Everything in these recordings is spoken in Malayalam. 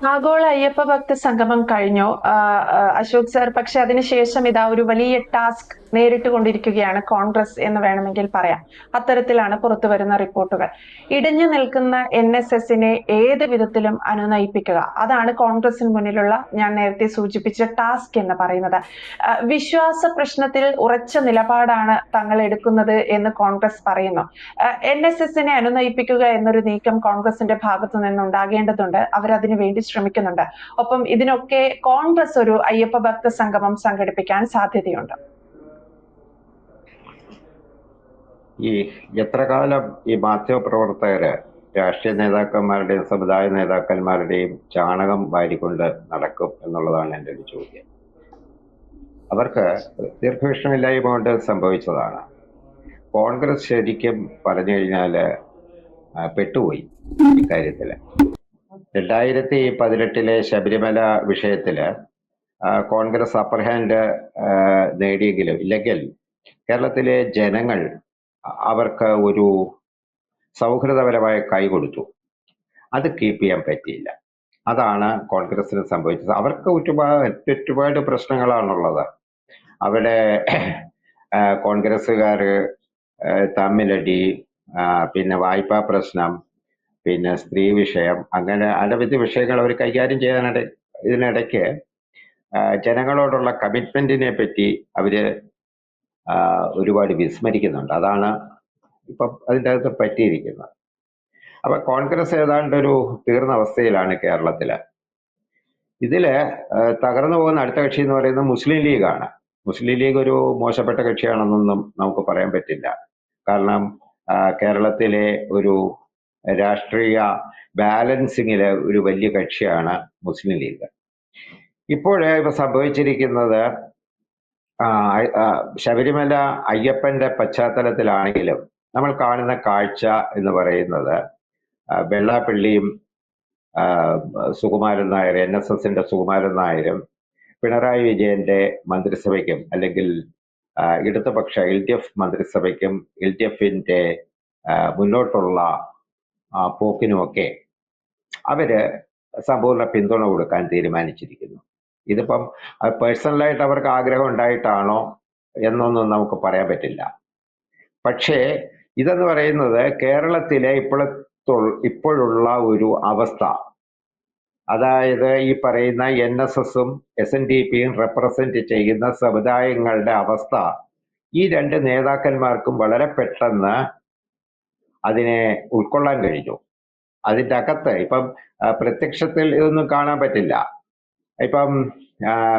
ആഗോള അയ്യപ്പ ഭക്ത സംഗമം കഴിഞ്ഞു അശോക് സർ. പക്ഷെ അതിനുശേഷം ഇതാ ഒരു വലിയ ടാസ്ക് നേരിട്ട് കൊണ്ടിരിക്കുകയാണ് കോൺഗ്രസ് എന്ന് വേണമെങ്കിൽ പറയാം. അത്തരത്തിലാണ് പുറത്തു വരുന്ന റിപ്പോർട്ടുകൾ. ഇടിഞ്ഞു നിൽക്കുന്ന NSSനെ ഏത് വിധത്തിലും അനുനയിപ്പിക്കുക, അതാണ് കോൺഗ്രസിന് മുന്നിലുള്ള ഞാൻ നേരത്തെ സൂചിപ്പിച്ച ടാസ്ക് എന്ന് പറയുന്നത്. വിശ്വാസ പ്രശ്നത്തിൽ ഉറച്ച നിലപാടാണ് തങ്ങൾ എടുക്കുന്നത് എന്ന് കോൺഗ്രസ് പറയുന്നു. NSSനെ അനുനയിപ്പിക്കുക എന്നൊരു നീക്കം കോൺഗ്രസിന്റെ ഭാഗത്തു നിന്നുണ്ടാകേണ്ടതുണ്ട്. അവരതിനു വേണ്ടി ശ്രമിക്കുന്നുണ്ട്. ഒപ്പം ഇതിനൊക്കെ കോൺഗ്രസ് ഒരു അയ്യപ്പ ഭക്ത സംഗമം സംഘടിപ്പിക്കാൻ സാധ്യതയുണ്ട്. ഈ എത്ര കാലം ഈ മാധ്യമപ്രവർത്തകര് രാഷ്ട്രീയ നേതാക്കന്മാരുടെയും സമുദായ നേതാക്കന്മാരുടെയും ചാണകം വാരിക്കൊണ്ട് നടക്കും എന്നുള്ളതാണ് എൻ്റെ ഒരു ചോദ്യം. അവർക്ക് ദീർഘവീക്ഷണമില്ലായ്മ കൊണ്ട് സംഭവിച്ചതാണ്. കോൺഗ്രസ് ശരിക്കും പറഞ്ഞു കഴിഞ്ഞാല് പെട്ടുപോയി ഇക്കാര്യത്തില്. 2018 ശബരിമല വിഷയത്തില് കോൺഗ്രസ് അപ്പർ ഹാൻഡ് നേടിയെങ്കിലും ഇല്ലെങ്കിൽ കേരളത്തിലെ ജനങ്ങൾ അവർക്ക് ഒരു സൗഹൃദപരമായ കൈ കൊടുത്തു. അത് കീപ്പ് ചെയ്യാൻ പറ്റിയില്ല. അതാണ് കോൺഗ്രസിന് സംഭവിച്ചത്. അവർക്ക് ഒരുപാട് പ്രശ്നങ്ങളാണുള്ളത്. അവിടെ കോൺഗ്രസ്സുകാർ തമ്മിലടി, പിന്നെ വായ്പാ പ്രശ്നം, പിന്നെ സ്ത്രീ വിഷയം, അങ്ങനെ അനവധി വിഷയങ്ങൾ അവർ കൈകാര്യം ചെയ്യാനിട ഇതിനിടയ്ക്ക് ജനങ്ങളോടുള്ള കമ്മിറ്റ്മെന്റിനെ പറ്റി അവര് ഒരുപാട് വിസ്മരിക്കുന്നുണ്ട്. അതാണ് ഇപ്പം അതിൻ്റെ അകത്ത് പറ്റിയിരിക്കുന്നത്. അപ്പൊ കോൺഗ്രസ് ഏതാണ്ടൊരു തീർന്ന അവസ്ഥയിലാണ് കേരളത്തില്. ഇതില് തകർന്നു പോകുന്ന അടുത്ത കക്ഷി എന്ന് പറയുന്നത് മുസ്ലിം ലീഗാണ്. മുസ്ലിം ലീഗ് ഒരു മോശപ്പെട്ട കക്ഷിയാണെന്നൊന്നും നമുക്ക് പറയാൻ പറ്റില്ല. കാരണം കേരളത്തിലെ ഒരു രാഷ്ട്രീയ ബാലൻസിങ്ങില് ഒരു വലിയ കക്ഷിയാണ് മുസ്ലിം ലീഗ്. ഇപ്പോഴേ ഇപ്പൊ സംഭവിച്ചിരിക്കുന്നത് ശബരിമല അയ്യപ്പന്റെ പശ്ചാത്തലത്തിലാണെങ്കിലും നമ്മൾ കാണുന്ന കാഴ്ച എന്ന് പറയുന്നത് വെള്ളാപ്പള്ളിയും സുകുമാരൻ നായർ, NSSന്റെ സുകുമാരൻ നായരും പിണറായി വിജയന്റെ മന്ത്രിസഭയ്ക്കും അല്ലെങ്കിൽ ഇടതുപക്ഷ LDF മന്ത്രിസഭയ്ക്കും LDFന്റെ മുന്നോട്ടുള്ള പോക്കിനുമൊക്കെ അവര് സമ്പൂർണ്ണ പിന്തുണ കൊടുക്കാൻ തീരുമാനിച്ചിരിക്കുന്നു. ഇതിപ്പം പേഴ്സണലായിട്ട് അവർക്ക് ആഗ്രഹം ഉണ്ടായിട്ടാണോ എന്നൊന്നും നമുക്ക് പറയാൻ പറ്റില്ല. പക്ഷേ ഇതെന്ന് പറയുന്നത് കേരളത്തിലെ ഇപ്പോഴുള്ള ഒരു അവസ്ഥ, അതായത് ഈ പറയുന്ന NSSും SNDPയും റെപ്രസെന്റ് ചെയ്യുന്ന സമുദായങ്ങളുടെ അവസ്ഥ ഈ രണ്ട് നേതാക്കന്മാർക്കും വളരെ പെട്ടെന്ന് അതിനെ ഉൾക്കൊള്ളാൻ കഴിഞ്ഞു. അതിൻ്റെ അകത്ത് ഇപ്പം പ്രത്യക്ഷത്തിൽ ഇതൊന്നും കാണാൻ പറ്റില്ല. ഇപ്പം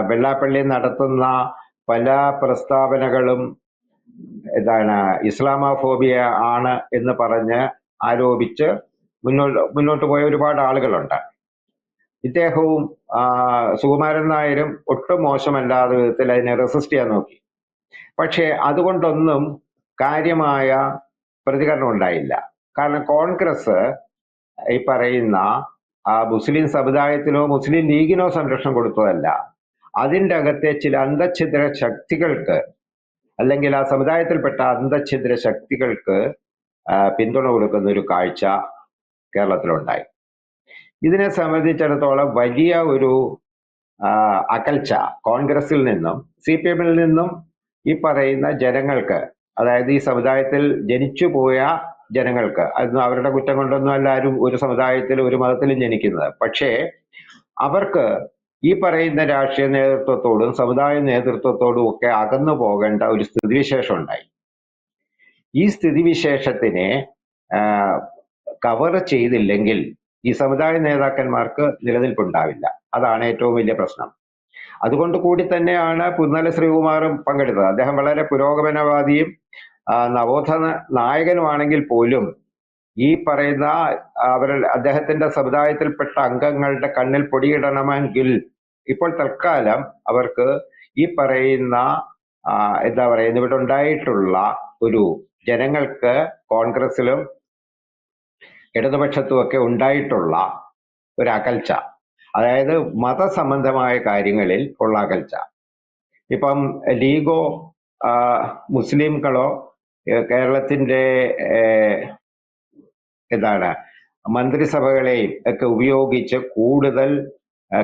വെള്ളാപ്പള്ളി നടത്തുന്ന പല പ്രസ്താവനകളും ഇസ്ലാമോഫോബിയ ആണ് എന്ന് പറഞ്ഞ് ആരോപിച്ച് മുന്നോട്ട് പോയ ഒരുപാട് ആളുകളുണ്ട്. ഇദ്ദേഹവും സുകുമാരൻ നായരും ഒട്ടും മോശമല്ലാത്ത വിധത്തിൽ അതിനെ റെസിസ്റ്റ് ചെയ്യാൻ നോക്കി. പക്ഷേ അതുകൊണ്ടൊന്നും കാര്യമായ പ്രതികരണം ഉണ്ടായില്ല. കാരണം കോൺഗ്രസ് ഈ പറയുന്ന മുസ്ലിം സമുദായത്തിനോ മുസ്ലിം ലീഗിനോ സംരക്ഷണം കൊടുത്തതല്ല, അതിൻ്റെ അകത്തെ ചില അന്തഛിദ്ര ശക്തികൾക്ക് അല്ലെങ്കിൽ ആ സമുദായത്തിൽപ്പെട്ട അന്തഛിദ്ര ശക്തികൾക്ക് പിന്തുണ കൊടുക്കുന്ന ഒരു കാഴ്ച കേരളത്തിലുണ്ടായി. ഇതിനെ സംബന്ധിച്ചിടത്തോളം വലിയ ഒരു അകൽച്ച കോൺഗ്രസിൽ നിന്നും CPMൽ നിന്നും ഈ പറയുന്ന ജനങ്ങൾക്ക്, അതായത് ഈ സമുദായത്തിൽ ജനിച്ചുപോയ ജനങ്ങൾക്ക്, അതൊന്നും അവരുടെ കുറ്റം കൊണ്ടൊന്നും അല്ല ആരും ഒരു സമുദായത്തിലും ഒരു മതത്തിലും ജനിക്കുന്നത്. പക്ഷേ അവർക്ക് ഈ പറയുന്ന രാഷ്ട്രീയ നേതൃത്വത്തോടും സമുദായ നേതൃത്വത്തോടും ഒക്കെ അകന്നു പോകേണ്ട ഒരു സ്ഥിതിവിശേഷം ഉണ്ടായി. ഈ സ്ഥിതിവിശേഷത്തിനെ കവർ ചെയ്തില്ലെങ്കിൽ ഈ സമുദായ നേതാക്കന്മാർക്ക് നിലനിൽപ്പുണ്ടാവില്ല. അതാണ് ഏറ്റവും വലിയ പ്രശ്നം. അതുകൊണ്ട് കൂടി തന്നെയാണ് പുന്നല ശ്രീകുമാറും പങ്കെടുത്തത്. അദ്ദേഹം വളരെ പുരോഗമനവാദിയും നവോത്ഥാന നായകനുമാണെങ്കിൽ പോലും ഈ പറയുന്ന അദ്ദേഹത്തിന്റെ സമുദായത്തിൽപ്പെട്ട അംഗങ്ങളുടെ കണ്ണിൽ പൊടിയിടണമെങ്കിൽ ഇപ്പോൾ തൽക്കാലം അവർക്ക് ഈ പറയുന്ന ഇവിടെ ഉണ്ടായിട്ടുള്ള ഒരു ജനങ്ങൾക്ക് കോൺഗ്രസിലും ഇടതുപക്ഷത്തും ഒക്കെ ഉണ്ടായിട്ടുള്ള ഒരു അകൽച്ച, അതായത് മതസംബന്ധമായ കാര്യങ്ങളിൽ ഉള്ള അകൽച്ച. ഇപ്പം ലീഗോ മുസ്ലിംകളോ കേരളത്തിന്റെ മന്ത്രിസഭകളെയും ഒക്കെ ഉപയോഗിച്ച് കൂടുതൽ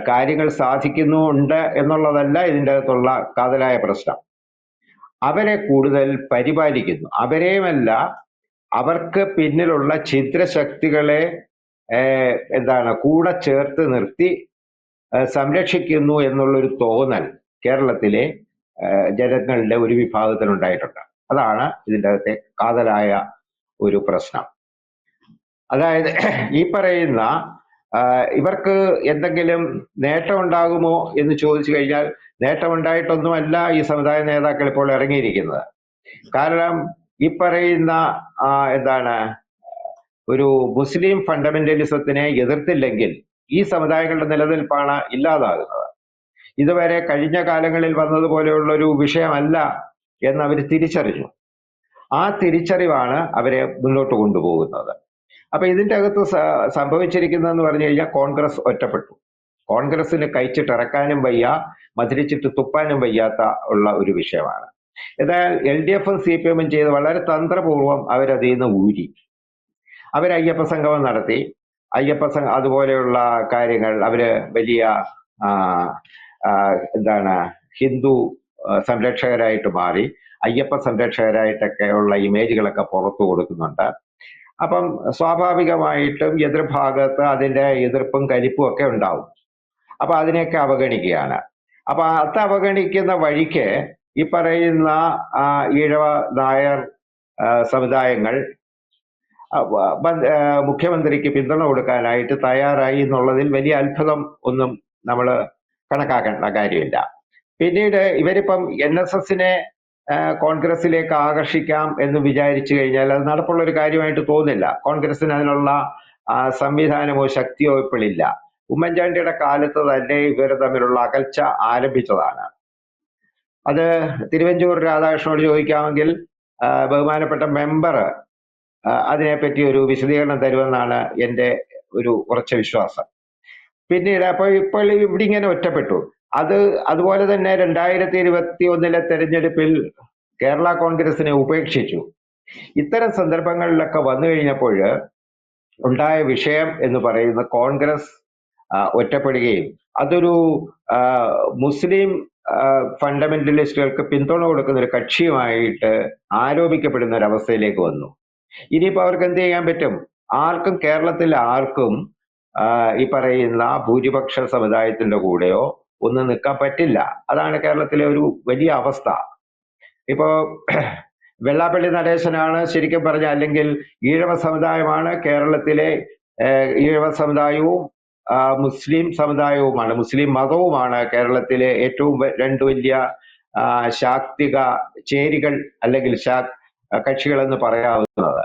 കാര്യങ്ങൾ സാധിക്കുന്നുണ്ട് എന്നുള്ളതല്ല ഇതിൻ്റെ അകത്തുള്ള കാതലായ പ്രശ്നം. അവരെ കൂടുതൽ പരിപാലിക്കുന്നു. അവരെയുമല്ല, അവർക്ക് പിന്നിലുള്ള ഛിദ്രശക്തികളെ കൂടെ ചേർത്ത് നിർത്തി സംരക്ഷിക്കുന്നു എന്നുള്ളൊരു തോന്നൽ കേരളത്തിലെ ജനങ്ങളുടെ ഒരു വിഭാഗത്തിനുണ്ടായിട്ടുണ്ട്. അതാണ് ഇതിൻ്റെ അകത്തെ കാതലായ ഒരു പ്രശ്നം. അതായത് ഈ പറയുന്ന ഇവർക്ക് എന്തെങ്കിലും നേട്ടം ഉണ്ടാകുമോ എന്ന് ചോദിച്ചു കഴിഞ്ഞാൽ നേട്ടമുണ്ടായിട്ടൊന്നുമല്ല ഈ സമുദായ നേതാക്കൾ ഇപ്പോൾ ഇറങ്ങിയിരിക്കുന്നത്. കാരണം ഈ പറയുന്ന ഒരു മുസ്ലിം ഫണ്ടമെന്റലിസത്തിനെ എതിർത്തില്ലെങ്കിൽ ഈ സമുദായങ്ങളുടെ നിലനിൽപ്പാണ് ഇല്ലാതാകുന്നത്. ഇതുവരെ കഴിഞ്ഞ കാലങ്ങളിൽ വന്നതുപോലെയുള്ള ഒരു വിഷയമല്ല എന്ന് അവർ തിരിച്ചറിഞ്ഞു. ആ തിരിച്ചറിവാണ് അവരെ മുന്നോട്ട് കൊണ്ടുപോകുന്നത്. അപ്പൊ ഇതിന്റെ അകത്ത് സംഭവിച്ചിരിക്കുന്നതെന്ന് പറഞ്ഞു കഴിഞ്ഞാൽ കോൺഗ്രസ് ഒറ്റപ്പെട്ടു. കോൺഗ്രസിന് കഴിച്ചിട്ടിറക്കാനും വയ്യ, മധുരിച്ചിട്ട് തുപ്പാനും വയ്യാത്ത ഉള്ള ഒരു വിഷയമാണ്. എന്നാൽ LDF-ഉം CPM-ഉം ചെയ്ത് വളരെ തന്ത്രപൂർവ്വം അവരതിൽ നിന്ന് ഊരി. അവർ അയ്യപ്പ സംഗമം നടത്തി. അതുപോലെയുള്ള കാര്യങ്ങൾ അവര് വലിയ ഹിന്ദു സംരക്ഷകരായിട്ട് മാറി. അയ്യപ്പ സംരക്ഷകരായിട്ടൊക്കെ ഉള്ള ഇമേജുകളൊക്കെ പുറത്തു കൊടുക്കുന്നുണ്ട്. അപ്പം സ്വാഭാവികമായിട്ടും എതിർഭാഗത്ത് അതിന്റെ എതിർപ്പും കലിപ്പും ഒക്കെ ഉണ്ടാവും. അപ്പൊ അതിനെയൊക്കെ അവഗണിക്കുകയാണ്. അപ്പൊ അത് അവഗണിക്കുന്ന വഴിക്ക് ഈ പറയുന്ന ഈഴവ നായർ സമുദായങ്ങൾ മുഖ്യമന്ത്രിക്ക് പിന്തുണ കൊടുക്കാനായിട്ട് തയ്യാറായി എന്നുള്ളതിൽ വലിയ അത്ഭുതം ഒന്നും നമ്മൾ കണക്കാക്കേണ്ട കാര്യമില്ല. പിന്നീട് ഇവരിപ്പം NSSനെ കോൺഗ്രസിലേക്ക് ആകർഷിക്കാം എന്ന് വിചാരിച്ചു കഴിഞ്ഞാൽ അത് നടപ്പുള്ള ഒരു കാര്യമായിട്ട് തോന്നില്ല. കോൺഗ്രസിന് അതിനുള്ള സംവിധാനമോ ശക്തിയോ ഇപ്പോഴില്ല. ഉമ്മൻചാണ്ടിയുടെ കാലത്ത് തന്നെ ഇവർ തമ്മിലുള്ള അകൽച്ച ആരംഭിച്ചതാണ്. അത് തിരുവഞ്ചൂർ രാധാകൃഷ്ണനോട് ചോദിക്കാമെങ്കിൽ ബഹുമാനപ്പെട്ട മെമ്പർ അതിനെപ്പറ്റി ഒരു വിശദീകരണം തരുമെന്നാണ് എൻ്റെ ഒരു ഉറച്ച വിശ്വാസം. പിന്നീട് ഇപ്പോൾ ഇവിടെ ഇങ്ങനെ ഒറ്റപ്പെട്ടു. അതുപോലെ തന്നെ 2021 തെരഞ്ഞെടുപ്പിൽ കേരള കോൺഗ്രസിനെ ഉപേക്ഷിച്ചു. ഇത്തരം സന്ദർഭങ്ങളിലൊക്കെ വന്നു കഴിഞ്ഞപ്പോൾ ഉണ്ടായ വിഷയം എന്ന് പറയുന്ന കോൺഗ്രസ് ഒറ്റപ്പെടുകയും അതൊരു മുസ്ലിം ഫണ്ടമെന്റലിസ്റ്റുകൾക്ക് പിന്തുണ കൊടുക്കുന്ന ഒരു കക്ഷിയുമായിട്ട് ആരോപിക്കപ്പെടുന്ന ഒരു അവസ്ഥയിലേക്ക് വന്നു. ഇനിയിപ്പോൾ അവർക്ക് എന്ത് ചെയ്യാൻ പറ്റും? കേരളത്തിൽ ആർക്കും ഈ പറയുന്ന ഭൂരിപക്ഷ സമുദായത്തിന്റെ കൂടെയോ ഒന്നും നിൽക്കാൻ പറ്റില്ല. അതാണ് കേരളത്തിലെ ഒരു വലിയ അവസ്ഥ. ഇപ്പോ വെള്ളാപ്പള്ളി നടേശനാണ് ശരിക്കും പറഞ്ഞ, അല്ലെങ്കിൽ ഈഴവ സമുദായമാണ് കേരളത്തിലെ ഈഴവ സമുദായവും മുസ്ലിം സമുദായവുമാണ്, മുസ്ലിം മതവുമാണ് കേരളത്തിലെ ഏറ്റവും രണ്ട് വലിയ ശാക്തിക ചേരികൾ അല്ലെങ്കിൽ കക്ഷികൾ എന്ന് പറയാവുന്നത്.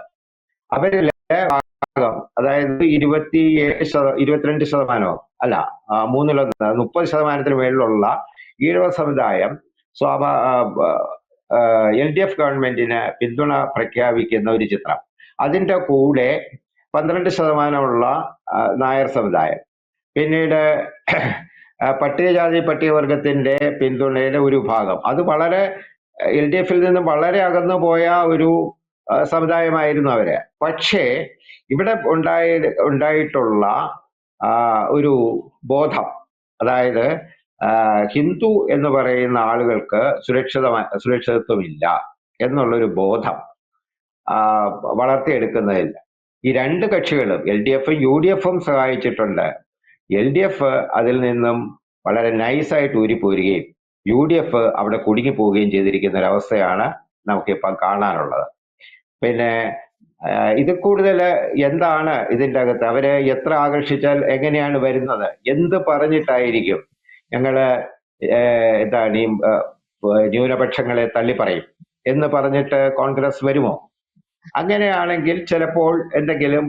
അവരിലെ ഭാഗം, അതായത് 22% അല്ല 30% മേളിലുള്ള ഈഴവ സമുദായം LDF ഗവൺമെന്റിന് പിന്തുണ പ്രഖ്യാപിക്കുന്ന ഒരു ചിത്രം. അതിൻ്റെ കൂടെ 12% നായർ സമുദായം, പിന്നീട് പട്ടികജാതി പട്ടികവർഗത്തിന്റെ പിന്തുണയുടെ ഒരു ഭാഗം, അത് വളരെ LDF-ൽ നിന്നും വളരെ അകന്നു പോയ ഒരു സമുദായമായിരുന്നു അവര്. പക്ഷേ ഇവിടെ ഉണ്ടായിട്ടുള്ള ഒരു ബോധം, അതായത് ഹിന്ദു എന്ന് പറയുന്ന ആളുകൾക്ക് സുരക്ഷിതത്വമില്ല എന്നുള്ളൊരു ബോധം വളർത്തിയെടുക്കുന്നതിൽ ഈ രണ്ട് കക്ഷികളും LDF-ഉം UDF-ഉം സഹായിച്ചിട്ടുണ്ട്. LDF അതിൽ നിന്നും വളരെ നൈസായിട്ട് ഊരിപ്പോരുകയും UDF അവിടെ കുടുങ്ങിപ്പോവുകയും ചെയ്തിരിക്കുന്ന ഒരവസ്ഥയാണ് നമുക്കിപ്പം കാണാനുള്ളത്. പിന്നെ ഇത് കൂടുതൽ എന്താണ് ഇതിൻ്റെ അകത്ത്, അവരെ എത്ര ആകർഷിച്ചാൽ എങ്ങനെയാണ് വരുന്നത്, എന്ത് പറഞ്ഞിട്ടായിരിക്കും ഞങ്ങള് ഈ ന്യൂനപക്ഷങ്ങളെ തള്ളിപ്പറയും എന്ന് പറഞ്ഞിട്ട് കോൺഗ്രസ് വരുമോ? അങ്ങനെയാണെങ്കിൽ ചിലപ്പോൾ എന്തെങ്കിലും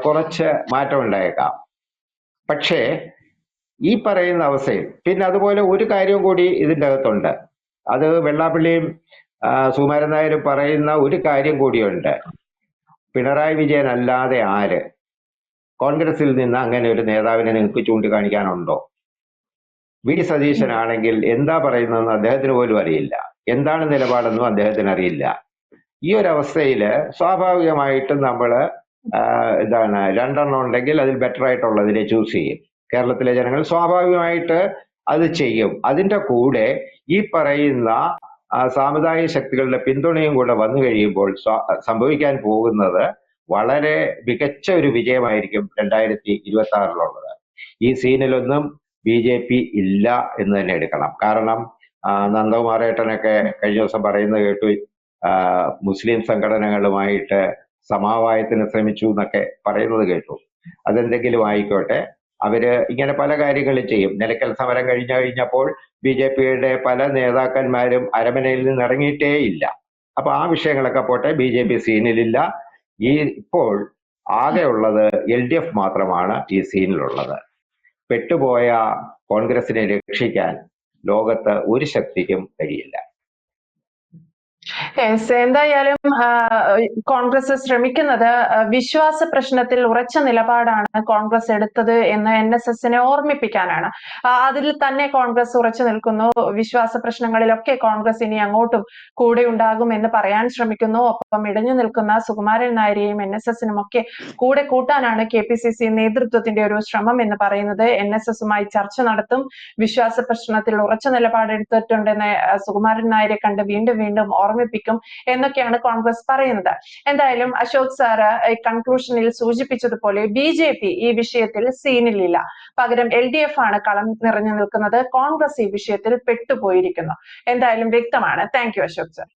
കുറച്ച് മാറ്റം ഉണ്ടായേക്കാം. പക്ഷേ ഈ പറയുന്ന അവസ്ഥയിൽ പിന്നെ അതുപോലെ ഒരു കാര്യം കൂടി ഇതിൻ്റെ അകത്തുണ്ട്. അത് വെള്ളാപ്പള്ളിയും സുകുമാരൻ നായരും പറയുന്ന ഒരു കാര്യം കൂടിയുണ്ട്. പിണറായി വിജയൻ അല്ലാതെ ആര് കോൺഗ്രസിൽ നിന്ന് അങ്ങനെ ഒരു നേതാവിനെ നിങ്ങൾക്ക് ചൂണ്ടിക്കാണിക്കാനുണ്ടോ? വി സതീശനാണെങ്കിൽ എന്താ പറയുന്നതെന്ന് അദ്ദേഹത്തിന് പോലും അറിയില്ല, എന്താണ് നിലപാടെന്നും അദ്ദേഹത്തിന് അറിയില്ല. ഈ ഒരു അവസ്ഥയിൽ സ്വാഭാവികമായിട്ടും നമ്മൾ എന്താണ് 2 ഉണ്ടെങ്കിൽ അതിൽ ബെറ്റർ ആയിട്ടുള്ളതിനെ ചൂസ് ചെയ്യും. കേരളത്തിലെ ജനങ്ങൾ സ്വാഭാവികമായിട്ട് അത് ചെയ്യും. അതിന്റെ കൂടെ ഈ പറയുന്ന സാമുദായിക ശക്തികളുടെ പിന്തുണയും കൂടെ വന്നു കഴിയുമ്പോൾ സംഭവിക്കാൻ പോകുന്നത് വളരെ മികച്ച ഒരു വിജയമായിരിക്കും 2026 ഈ സീനിലൊന്നും BJP ഇല്ല എന്ന് തന്നെ എടുക്കണം. കാരണം നന്ദകുമാറേട്ടനൊക്കെ കഴിഞ്ഞ ദിവസം പറയുന്നത് കേട്ടു, മുസ്ലിം സംഘടനകളുമായിട്ട് സമവായത്തിന് ശ്രമിച്ചു എന്നൊക്കെ പറയുന്നത് കേട്ടു. അതെന്തെങ്കിലും ആയിക്കോട്ടെ, അവര് ഇങ്ങനെ പല കാര്യങ്ങളും ചെയ്യും. നിലയ്ക്കൽ സമരം കഴിഞ്ഞപ്പോൾ BJPയുടെ പല നേതാക്കന്മാരും അരമനയിൽ നിന്ന് ഇറങ്ങിയിട്ടേ ഇല്ല. അപ്പൊ ആ വിഷയങ്ങളൊക്കെ പോട്ടെ, BJP സീനിലില്ല. ഇപ്പോൾ ആകെ ഉള്ളത് LDF മാത്രമാണ് ഈ സീനിലുള്ളത്. പെട്ടുപോയ കോൺഗ്രസിനെ രക്ഷിക്കാൻ ലോകത്ത് ഒരു ശക്തിക്കും കഴിയില്ല. എന്തായാലും കോൺഗ്രസ് ശ്രമിക്കുന്നത് വിശ്വാസ പ്രശ്നത്തിൽ ഉറച്ച നിലപാടാണ് കോൺഗ്രസ് എടുത്തത് എന്ന് NSSനെ ഓർമ്മിപ്പിക്കാനാണ്. അതിൽ തന്നെ കോൺഗ്രസ് ഉറച്ചു നിൽക്കുന്നു. വിശ്വാസ പ്രശ്നങ്ങളിലൊക്കെ കോൺഗ്രസ് ഇനി അങ്ങോട്ടും കൂടെ ഉണ്ടാകും എന്ന് പറയാൻ ശ്രമിക്കുന്നു. ഒപ്പം ഇടഞ്ഞു നിൽക്കുന്ന സുകുമാരൻ നായരെയും NSSനും ഒക്കെ കൂടെ കൂട്ടാനാണ് KPCC നേതൃത്വത്തിന്റെ ഒരു ശ്രമം എന്ന് പറയുന്നത്. NSSുമായി ചർച്ച നടത്തും. വിശ്വാസ പ്രശ്നത്തിൽ ഉറച്ച നിലപാടെടുത്തിട്ടുണ്ടെന്ന് സുകുമാരൻ നായരെ കണ്ട് വീണ്ടും വീണ്ടും ഓർമ്മിപ്പിക്കും എന്നൊക്കെയാണ് കോൺഗ്രസ് പറയുന്നത്. എന്തായാലും അശോക് സാറ് കൺക്ലൂഷനിൽ സൂചിപ്പിച്ചതുപോലെ BJP ഈ വിഷയത്തിൽ സീനിലില്ല. പകരം LDF ആണ് കളം നിറഞ്ഞു നിൽക്കുന്നത്. കോൺഗ്രസ് ഈ വിഷയത്തിൽ പെട്ടുപോയിരിക്കുന്നു. എന്തായാലും വ്യക്തമാണ്. Thank you Ashok sir.